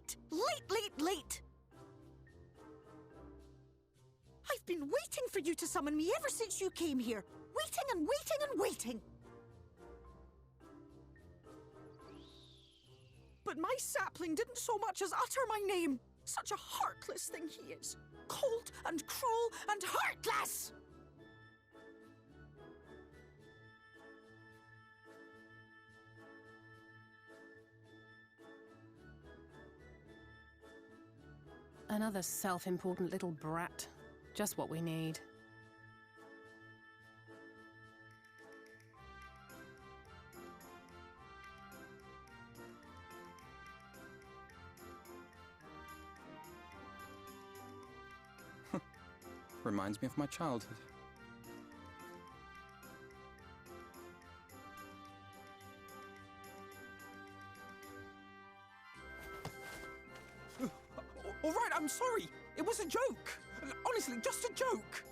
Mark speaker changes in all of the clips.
Speaker 1: late! Late, late, late! I've been waiting for you to summon me ever since you came here. Waiting and waiting and waiting. But my sapling didn't so much as utter my name. Such a heartless thing he is. Cold and cruel and heartless!
Speaker 2: Another self-important little brat. Just what we need.
Speaker 3: Reminds me of my childhood. All right, I'm sorry. It was a joke. Honestly, just a joke.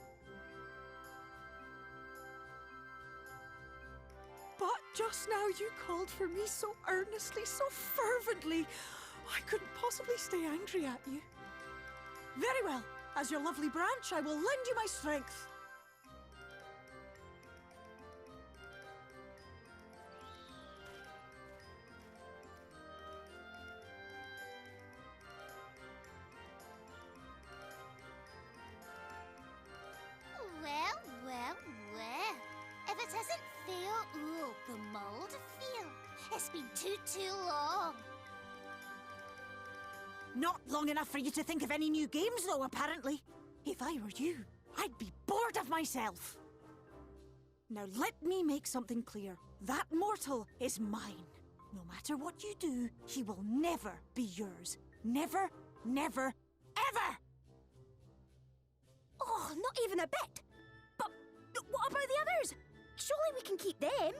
Speaker 1: But just now you called for me so earnestly, so fervently. I couldn't possibly stay angry at you. Very well. As your lovely branch, I will lend you my strength.
Speaker 4: Well. If it isn't Phil, the mould Phil. It's been too long.
Speaker 1: Not long enough for you to think of any new games, though, apparently. If I were you, I'd be bored of myself. Now let me make something clear. That mortal is mine. No matter what you do, he will never be yours. Never, never, ever!
Speaker 4: Oh, not even a bit. But what about the others? Surely we can keep them.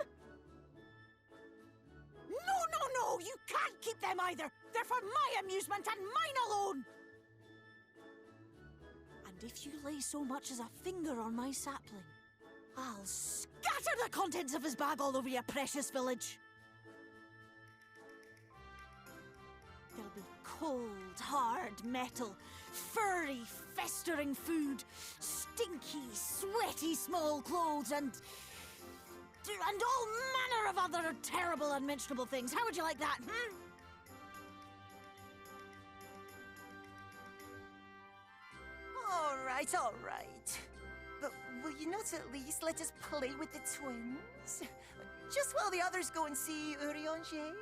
Speaker 1: No, you can't keep them either. They're for my amusement and mine alone. And if you lay so much as a finger on my sapling, I'll scatter the contents of his bag all over your precious village. There'll be cold, hard metal, furry, festering food, stinky, sweaty small clothes, and all manner of other terrible, unmentionable things. How would you like that,
Speaker 5: All right. But will you not at least let us play with the twins? Just while the others go and see Urianger?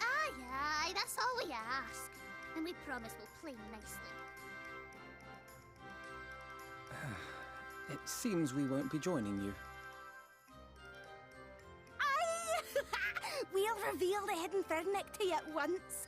Speaker 4: Aye, that's all we ask. And we promise we'll play nicely.
Speaker 3: It seems we won't be joining you.
Speaker 4: Aye! We'll reveal the hidden Fernic to you at once.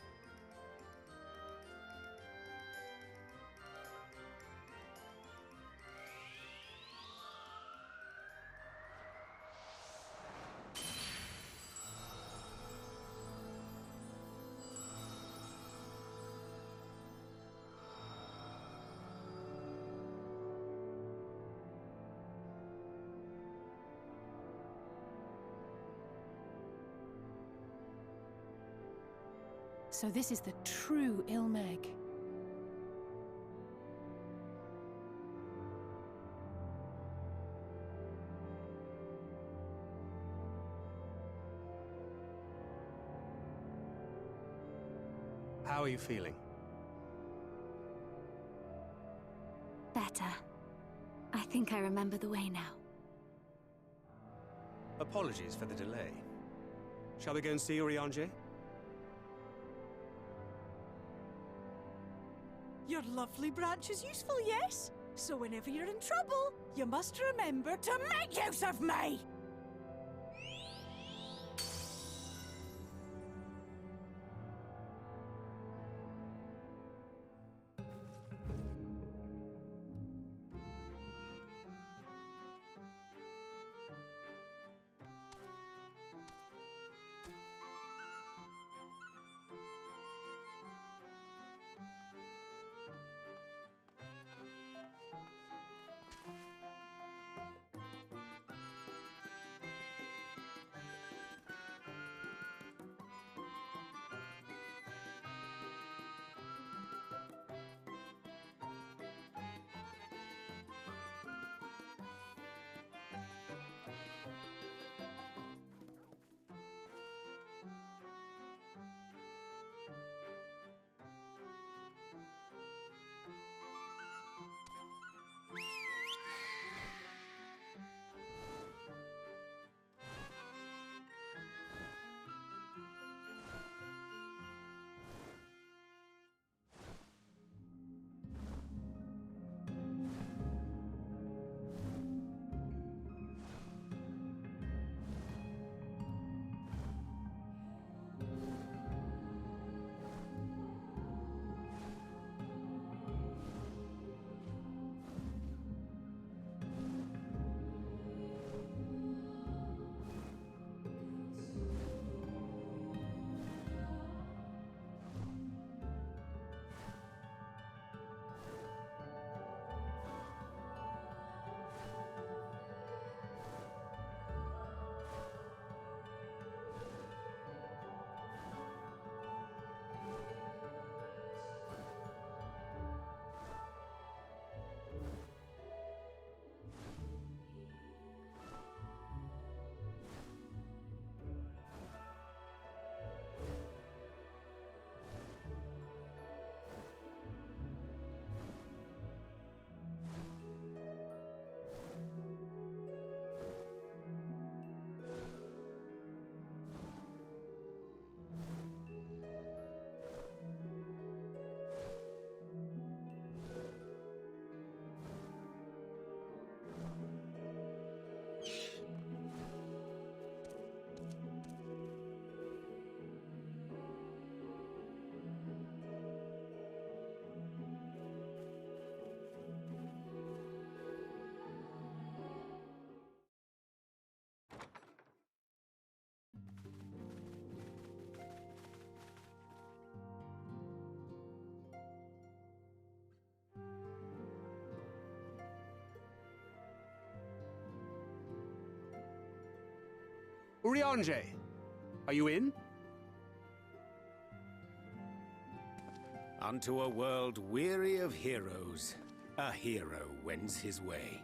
Speaker 2: So this is the true Ilmeg.
Speaker 6: How are you feeling?
Speaker 7: Better. I think I remember the way now.
Speaker 6: Apologies for the delay. Shall we go and see Urianger?
Speaker 1: Your lovely branch is useful, yes? So whenever you're in trouble, you must remember to make use of me!
Speaker 6: Urianger, are you in?
Speaker 8: Unto a world weary of heroes, a hero wends his way.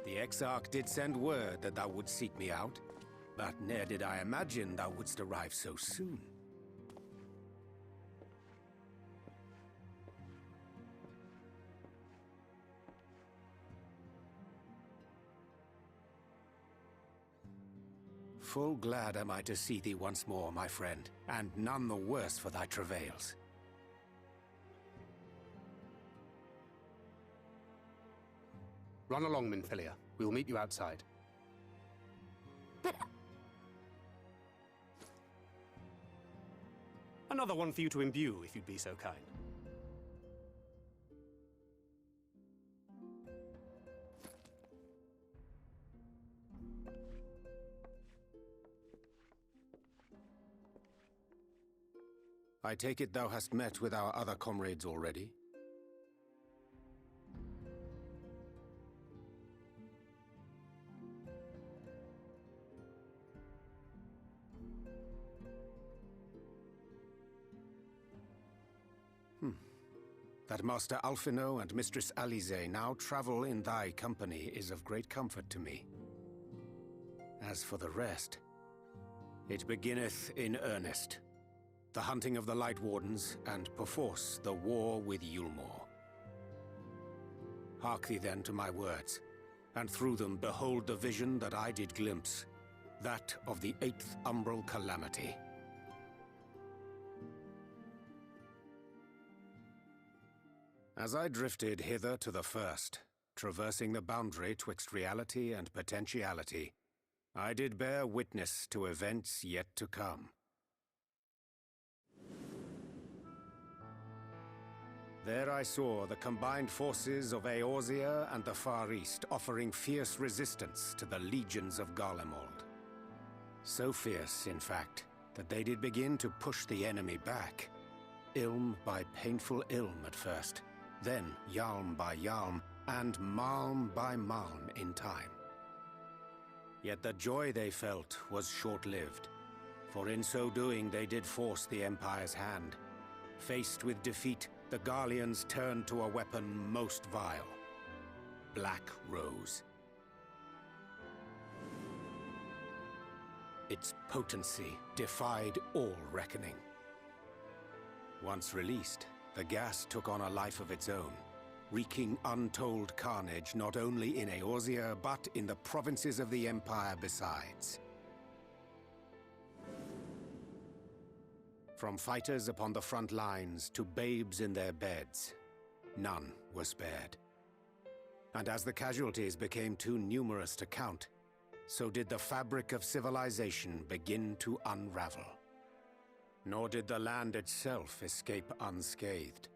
Speaker 8: The Exarch did send word that thou wouldst seek me out, but ne'er did I imagine thou wouldst arrive so soon. Full glad am I to see thee once more, my friend, and none the worse for thy travails.
Speaker 6: Run along, Minfilia. We will meet you outside.
Speaker 4: But
Speaker 6: Another one for you to imbue, if you'd be so kind.
Speaker 8: I take it thou hast met with our other comrades already? That Master Alphino and Mistress Alize now travel in thy company is of great comfort to me. As for the rest, it beginneth in earnest. The hunting of the Light Wardens, and perforce the war with Yulmore. Hark thee then to my words, and through them behold the vision that I did glimpse, that of the 8th Umbral Calamity. As I drifted hither to the first, traversing the boundary twixt reality and potentiality, I did bear witness to events yet to come. There I saw the combined forces of Eorzea and the Far East offering fierce resistance to the legions of Garlemald. So fierce, in fact, that they did begin to push the enemy back. Ilm by painful ilm at first, then Yalm by Yalm, and Malm by Malm in time. Yet the joy they felt was short-lived, for in so doing they did force the Empire's hand. Faced with defeat, the Garleans turned to a weapon most vile: Black Rose. Its potency defied all reckoning. Once released, the gas took on a life of its own, wreaking untold carnage not only in Eorzea, but in the provinces of the Empire besides. From fighters upon the front lines to babes in their beds, none were spared. And as the casualties became too numerous to count, so did the fabric of civilization begin to unravel. Nor did the land itself escape unscathed,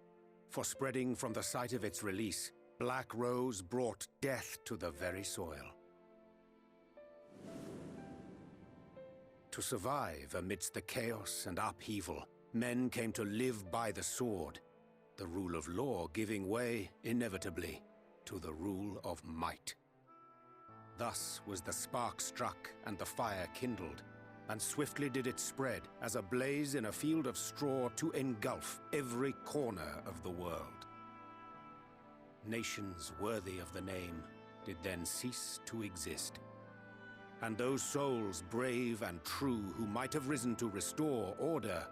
Speaker 8: for spreading from the site of its release, Black Rose brought death to the very soil. To survive amidst the chaos and upheaval, men came to live by the sword, the rule of law giving way, inevitably, to the rule of might. Thus was the spark struck and the fire kindled, and swiftly did it spread as a blaze in a field of straw to engulf every corner of the world. Nations worthy of the name did then cease to exist. And those souls brave and true who might have risen to restore order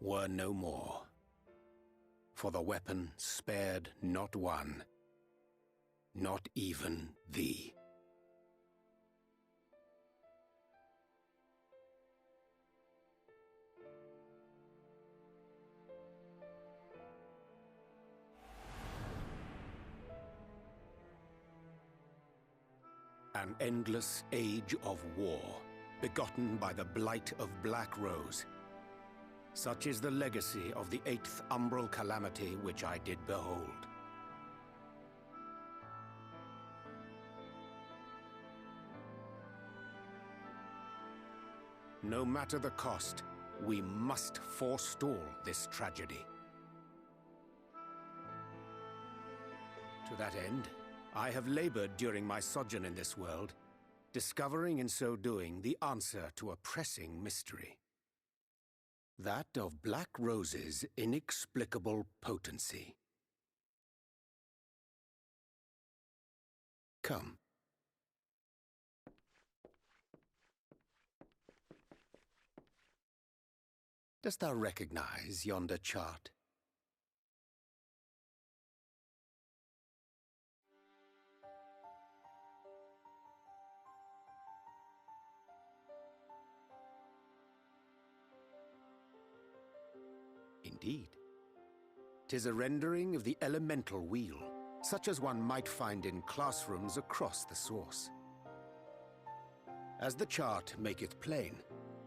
Speaker 8: were no more. for the weapon spared not one, not even thee. An endless age of war, begotten by the blight of Black Rose. Such is the legacy of the 8th umbral calamity which I did behold. No matter the cost, we must forestall this tragedy. To that end, I have labored during my sojourn in this world, discovering in so doing the answer to a pressing mystery. That of Black Rose's inexplicable potency. Come. Dost thou recognize yonder chart? Indeed. 'Tis a rendering of the elemental wheel, such as one might find in classrooms across the source. As the chart maketh plain,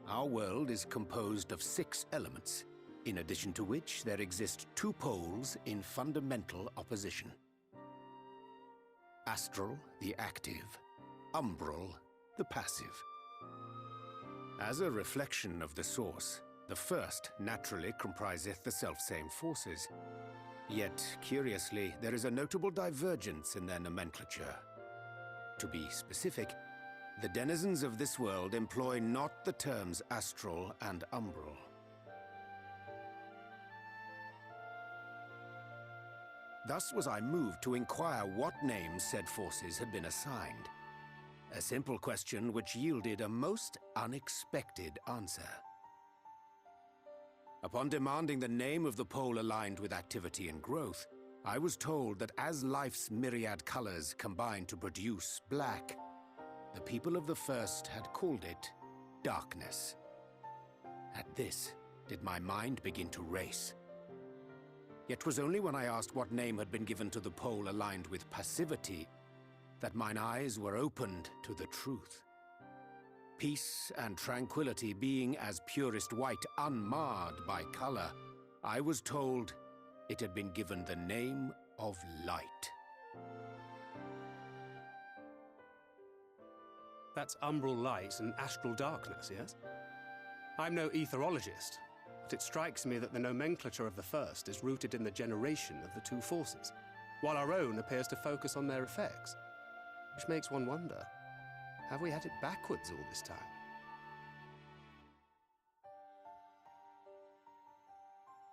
Speaker 8: our world is composed of 6 elements, in addition to which there exist 2 poles in fundamental opposition. Astral, the active; umbral, the passive. As a reflection of the source, the first naturally compriseth the selfsame forces. Yet, curiously, there is a notable divergence in their nomenclature. To be specific, the denizens of this world employ not the terms astral and umbral. Thus was I moved to inquire what names said forces had been assigned. A simple question which yielded a most unexpected answer. Upon demanding the name of the pole aligned with activity and growth, I was told that as life's myriad colors combine to produce black, the people of the first had called it darkness. At this, did my mind begin to race. Yet 'twas only when I asked what name had been given to the pole aligned with passivity that mine eyes were opened to the truth. Peace and tranquility being as purest white, unmarred by color, I was told it had been given the name of light.
Speaker 6: That's umbral light and astral darkness, yes? I'm no etherologist, but it strikes me that the nomenclature of the first is rooted in the generation of the 2 forces, while our own appears to focus on their effects. Which makes one wonder, have we had it backwards all this time?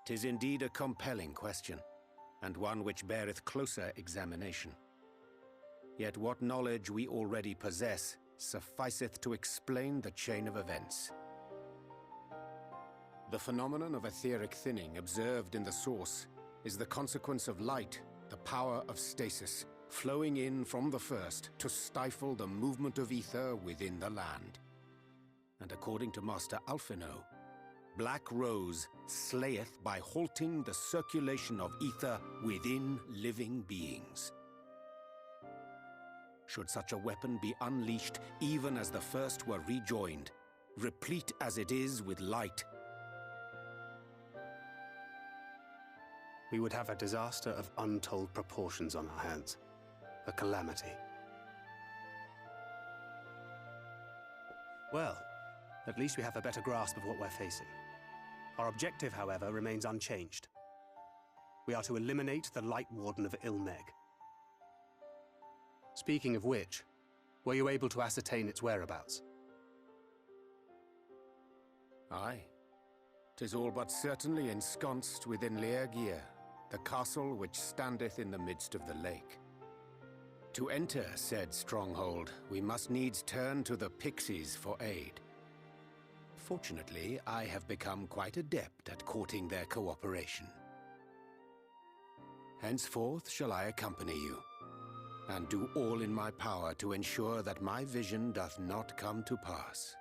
Speaker 8: "'Tis indeed a compelling question, and one which beareth closer examination. Yet what knowledge we already possess sufficeth to explain the chain of events. The phenomenon of etheric thinning observed in the source is the consequence of light, the power of stasis, flowing in from the first to stifle the movement of ether within the land. And according to Master Alphino, Black Rose slayeth by halting the circulation of ether within living beings. Should such a weapon be unleashed even as the first were rejoined, replete as it is with light,
Speaker 6: we would have a disaster of untold proportions on our hands. A calamity. Well, at least we have a better grasp of what we're facing. Our objective, however, remains unchanged. We are to eliminate the Light Warden of Ilneg. Speaking of which, were you able to ascertain its whereabouts?
Speaker 8: Aye. 'Tis all but certainly ensconced within Leargear, the castle which standeth in the midst of the lake. To enter said stronghold, we must needs turn to the pixies for aid. Fortunately, I have become quite adept at courting their cooperation. Henceforth shall I accompany you, and do all in my power to ensure that my vision doth not come to pass.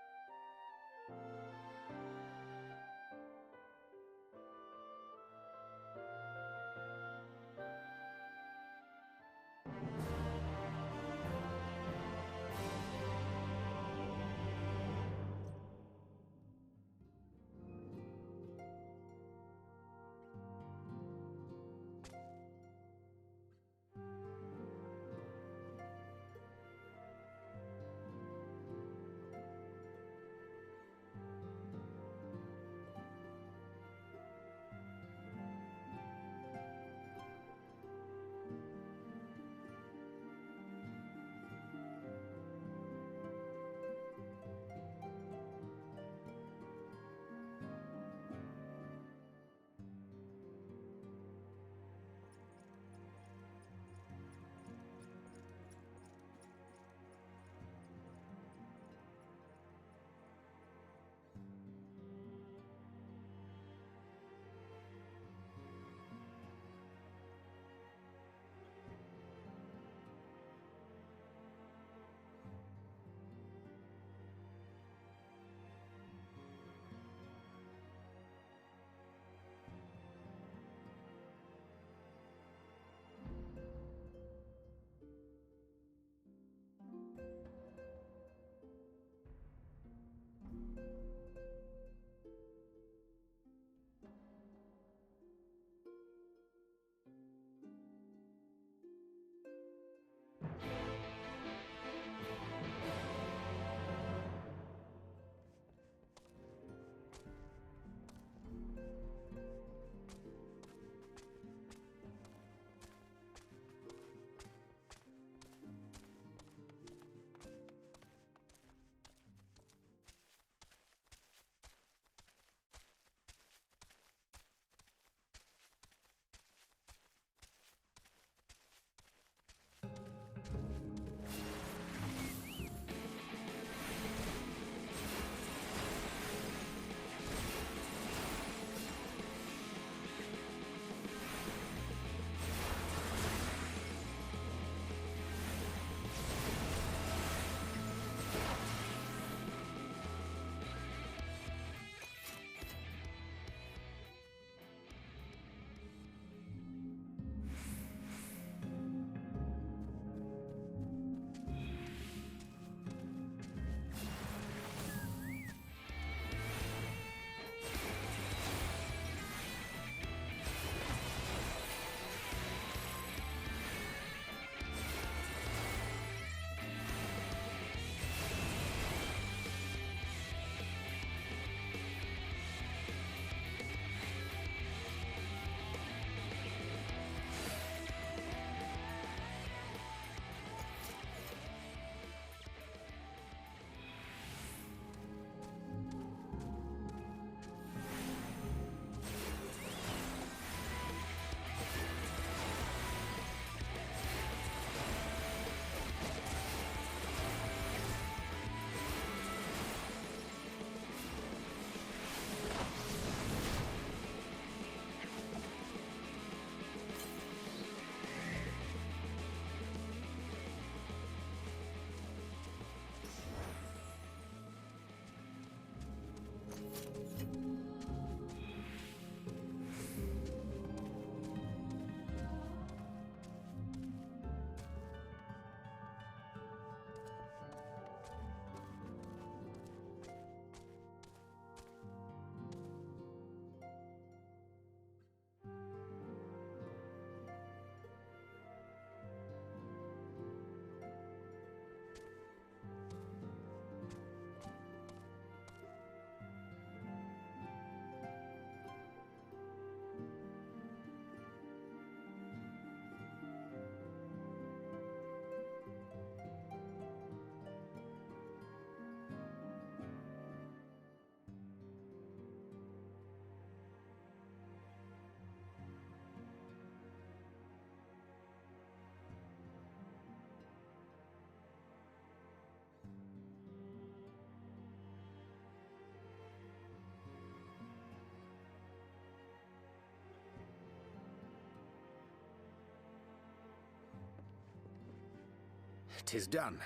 Speaker 8: 'Tis done.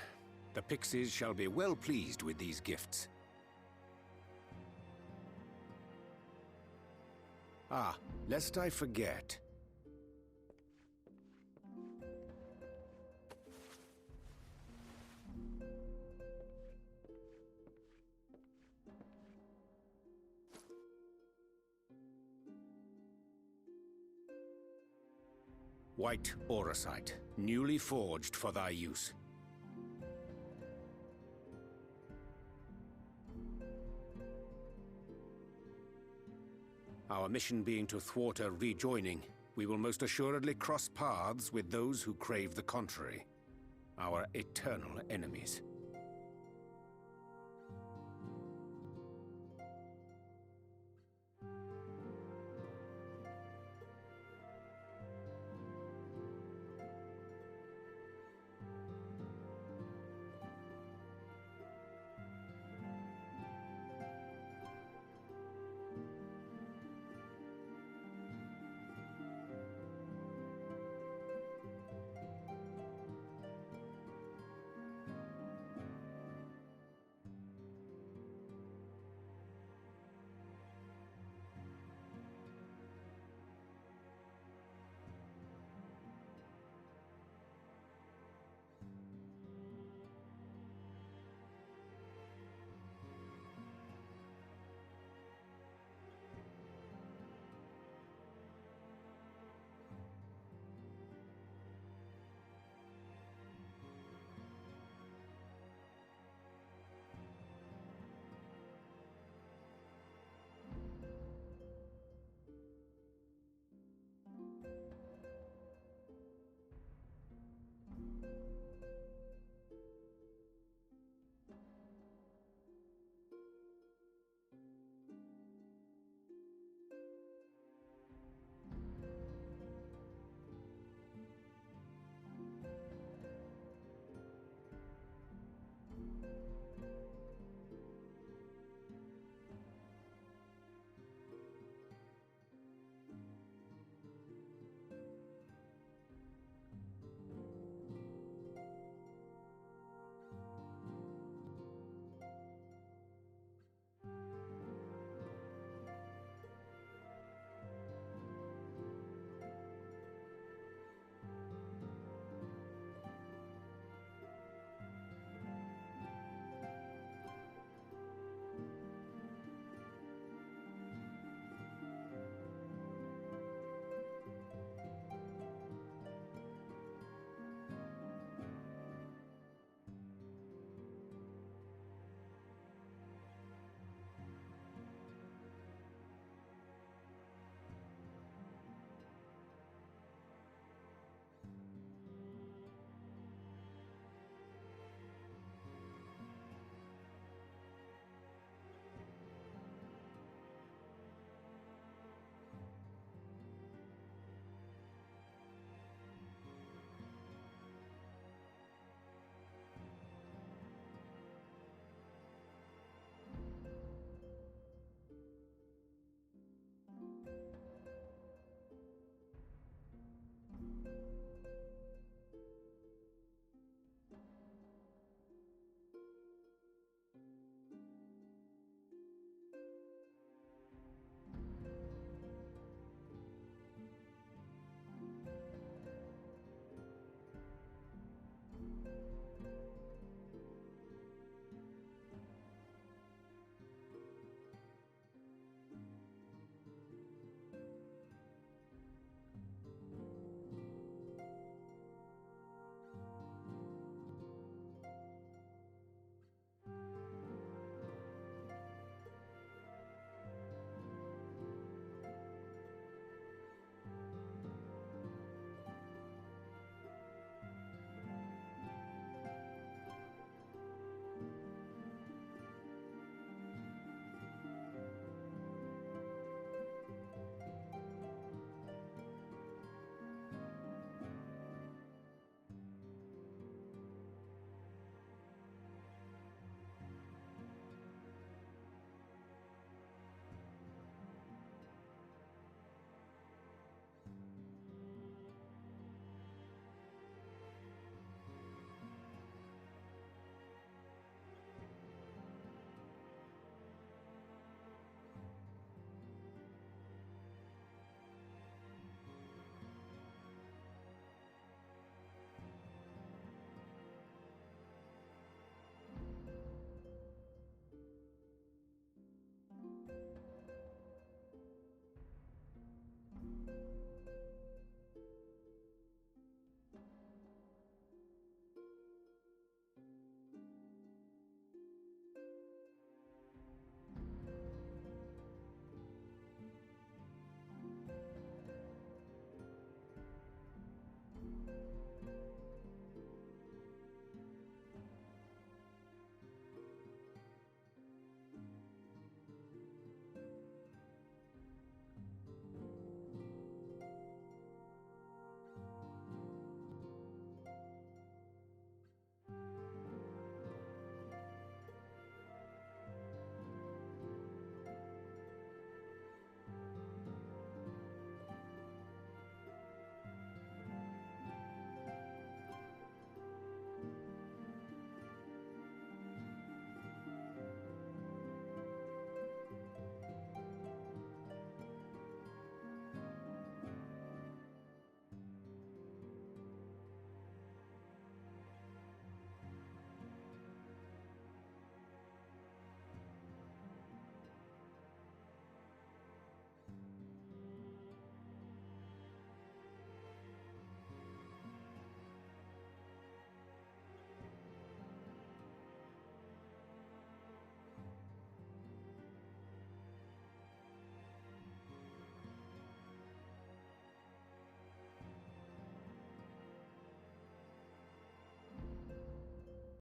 Speaker 8: The Pixies shall be well pleased with these gifts. Ah, lest I forget. White auracite, newly forged for thy use. Our mission being to thwart a rejoining, we will most assuredly cross paths with those who crave the contrary. Our eternal enemies.